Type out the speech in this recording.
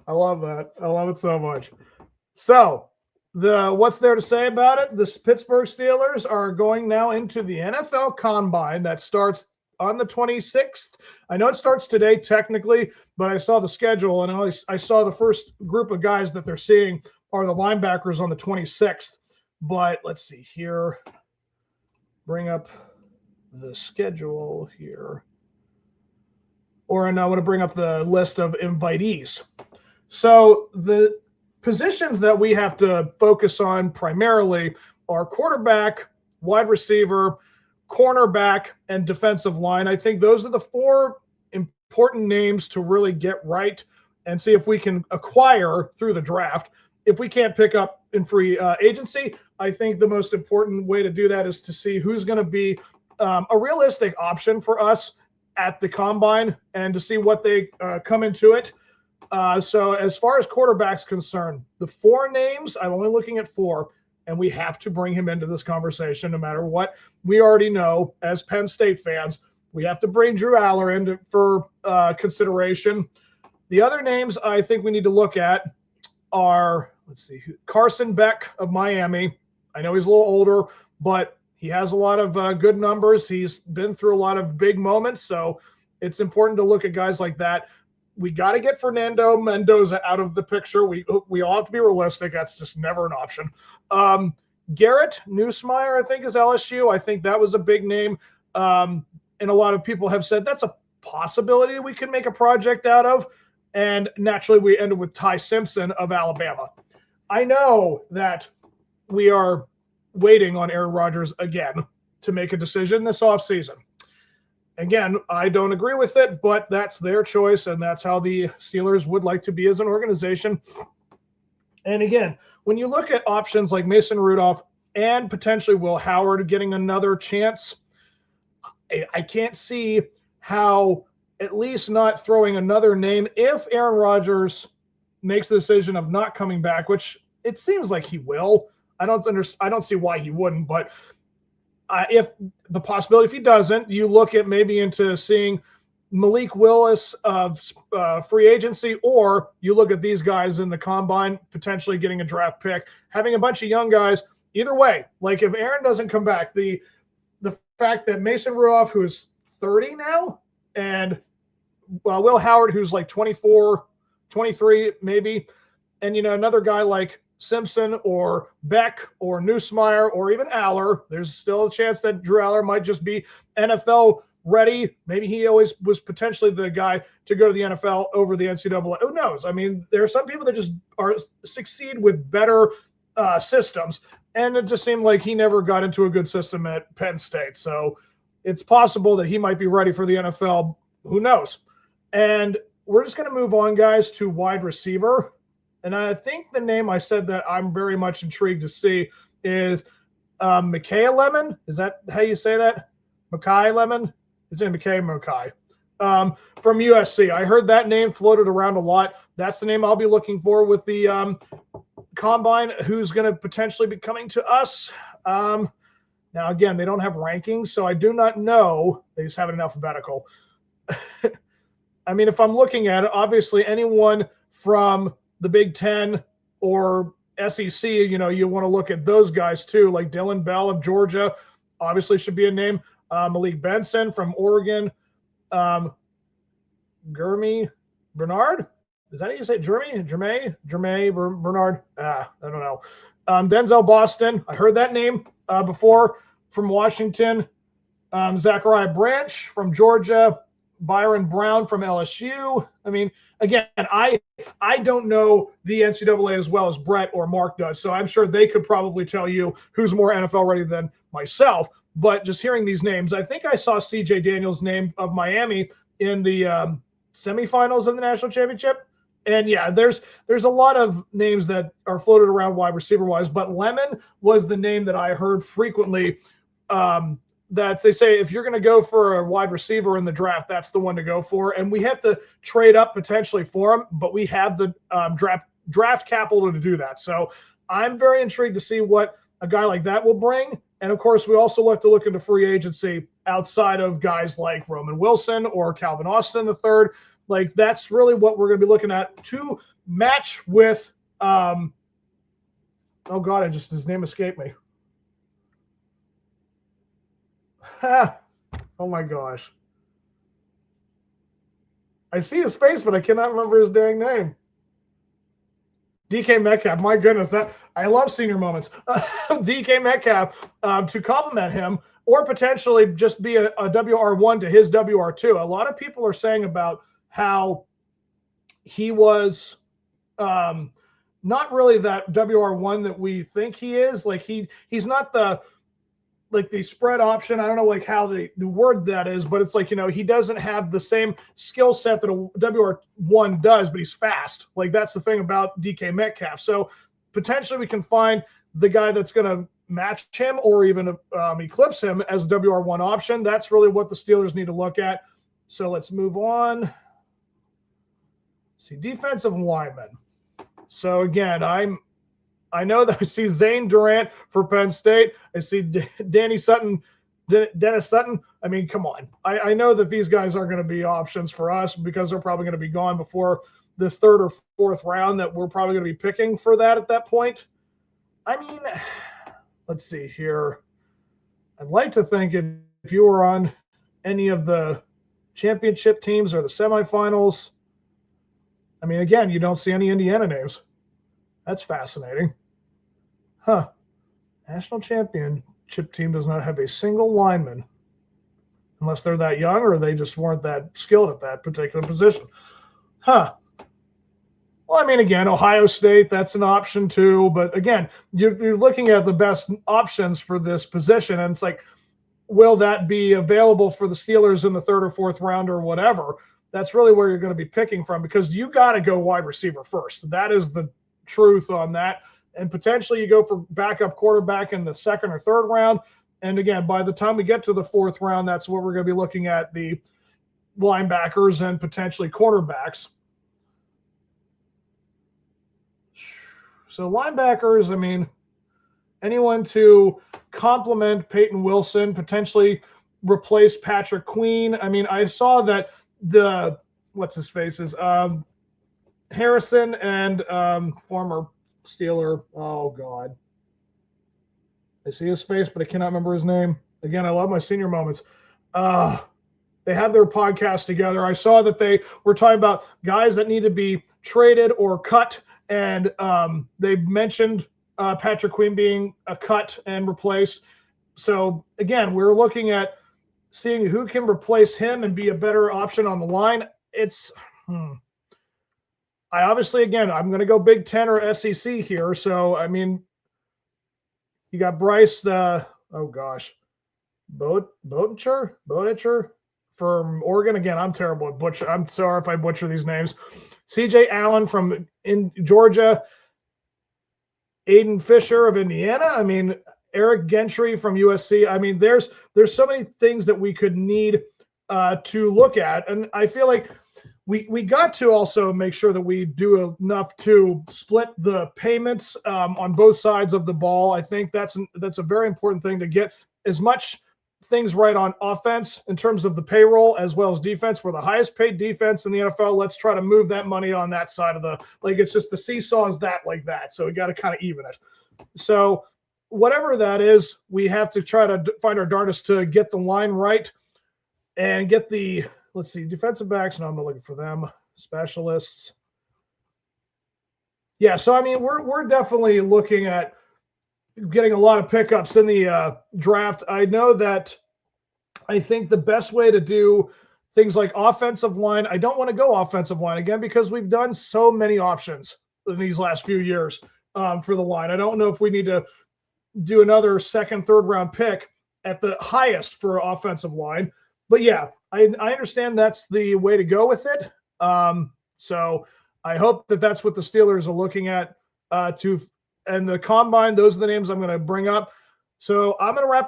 I love that. I love it so much. So, what's there to say about it? The Pittsburgh Steelers are going now into the NFL Combine that starts on the 26th. I know it starts today technically, but I saw the schedule and I saw the first group of guys that they're seeing are the linebackers on the 26th. But let's see here. Bring up the schedule here. And I want to bring up the list of invitees. So the positions that we have to focus on primarily are quarterback, wide receiver, cornerback, and defensive line. I think those are the four important names to really get right and see if we can acquire through the draft. If we can't pick up in free agency, I think the most important way to do that is to see who's going to be a realistic option for us at the combine and to see what they come into it. So as far as quarterback's concerned, the four names, I'm only looking at four, and we have to bring him into this conversation no matter what. We already know as Penn State fans, we have to bring Drew Allar in for consideration. The other names I think we need to look at are, let's see, Carson Beck of Miami. I know he's a little older, but he has a lot of good numbers. He's been through a lot of big moments, so it's important to look at guys like that. We got to get Fernando Mendoza out of the picture. We all have to be realistic. That's just never an option. Garrett Nussmeier, I think, is LSU. I think that was a big name. And a lot of people have said that's a possibility we can make a project out of. And naturally, we ended with Ty Simpson of Alabama. I know that we are waiting on Aaron Rodgers again to make a decision this offseason. Again, I don't agree with it, but that's their choice, and that's how the Steelers would like to be as an organization. And again, when you look at options like Mason Rudolph and potentially Will Howard getting another chance, I can't see how at least not throwing another name if Aaron Rodgers makes the decision of not coming back, which it seems like he will. I don't see why he wouldn't, but if the possibility, if he doesn't, you look at maybe into seeing Malik Willis of free agency, or you look at these guys in the combine, potentially getting a draft pick, having a bunch of young guys. Either way, like if Aaron doesn't come back, the fact that Mason Rudolph, who's 30 now, and Will Howard, who's like 24, 23 maybe, and another guy like Simpson or Beck or Nussmeier or even Allar, there's still a chance that Drew Allar might just be NFL ready. Maybe he always was potentially the guy to go to the NFL over the NCAA. Who knows? I mean, there are some people that just succeed with better systems, and it just seemed like he never got into a good system at Penn State. So it's possible that he might be ready for the NFL. Who knows? And we're just going to move on, guys, to wide receiver. And I think the name I said that I'm very much intrigued to see is Makai Lemon. Is that how you say that? Makai Lemon? His name Makai from USC. I heard that name floated around a lot. That's the name I'll be looking for with the combine. Who's going to potentially be coming to us? Now, again, they don't have rankings, so I do not know. They just have it in alphabetical. I mean, if I'm looking at it, obviously anyone from the Big Ten or SEC, you want to look at those guys too, like Dylan Bell of Georgia, obviously should be a name. Malik Benson from Oregon. Jeremy Bernard. Is that how you say it? Jermaine Bernard. I don't know. Denzel Boston. I heard that name before from Washington. Zachariah Branch from Georgia. Byron Brown from LSU. I mean, again, I don't know the NCAA as well as Brett or Mark does, so I'm sure they could probably tell you who's more NFL ready than myself. But just hearing these names, I think I saw CJ Daniels' name of Miami in the semifinals of the national championship. And yeah, there's a lot of names that are floated around wide receiver wise, but Lemon was the name that I heard frequently. That they say if you're going to go for a wide receiver in the draft, that's the one to go for. And we have to trade up potentially for him, but we have the draft capital to do that. So I'm very intrigued to see what a guy like that will bring. And of course, we also like to look into free agency outside of guys like Roman Wilson or Calvin Austin III. Like that's really what we're going to be looking at to match with oh God, his name escaped me. Oh my gosh. I see his face, but I cannot remember his dang name. DK Metcalf, my goodness, I love senior moments. DK Metcalf to compliment him, or potentially just be a WR1 to his WR2. A lot of people are saying about how he was not really that WR1 that we think he is. Like he's not the spread option. I don't know like how the word that is, but it's like, he doesn't have the same skill set that a WR1 does, but he's fast. Like that's the thing about DK Metcalf. So potentially we can find the guy that's going to match him or even eclipse him as WR1 option. That's really what the Steelers need to look at. So let's move on. See, defensive lineman. So again, I know that I see Zane Durant for Penn State. I see Dennis Sutton. I mean, come on. I know that these guys aren't going to be options for us because they're probably going to be gone before this third or fourth round that we're probably going to be picking for that at that point. I mean, let's see here. I'd like to think if you were on any of the championship teams or the semifinals, I mean, again, you don't see any Indiana names. That's fascinating. Huh. National championship team does not have a single lineman unless they're that young or they just weren't that skilled at that particular position. Huh. Well, I mean, again, Ohio State, that's an option too. But again, you're looking at the best options for this position. And it's like, will that be available for the Steelers in the third or fourth round or whatever? That's really where you're going to be picking from because you got to go wide receiver first. That is the truth on that. And potentially you go for backup quarterback in the second or third round. And again, by the time we get to the fourth round, that's what we're going to be looking at, the linebackers and potentially cornerbacks. So linebackers, I mean, anyone to complement Peyton Wilson, potentially replace Patrick Queen. I mean, I saw that what's his face is Harrison and former Steeler. Oh God, I see his face, but I cannot remember his name. Again, I love my senior moments. They have their podcast together. I saw that they were talking about guys that need to be traded or cut, and they mentioned Patrick Queen being a cut and replaced. So again, we're looking at seeing who can replace him and be a better option on the line. It's I obviously, again, I'm going to go Big Ten or SEC here. So, I mean, you got Bryce, Boetticher from Oregon. Again, I'm terrible at butcher. I'm sorry if I butcher these names. CJ Allen from Georgia. Aiden Fisher of Indiana. I mean, Eric Gentry from USC. I mean, there's so many things that we could need to look at. And I feel like we got to also make sure that we do enough to split the payments on both sides of the ball. I think that's a very important thing, to get as much things right on offense in terms of the payroll as well as defense. We're the highest paid defense in the NFL. Let's try to move that money on that side of it's just the seesaw is that like that. So we got to kind of even it. So whatever that is, we have to try to find our darndest to get the line right and get the, let's see, defensive backs. No, I'm not looking for them. Specialists. Yeah, so I mean, we're definitely looking at getting a lot of pickups in the draft. I know that I think the best way to do things like offensive line, I don't want to go offensive line again because we've done so many options in these last few years for the line. I don't know if we need to do another second, third round pick at the highest for offensive line. But yeah, I understand that's the way to go with it. So I hope that that's what the Steelers are looking at and the combine. Those are the names I'm going to bring up. So I'm going to wrap this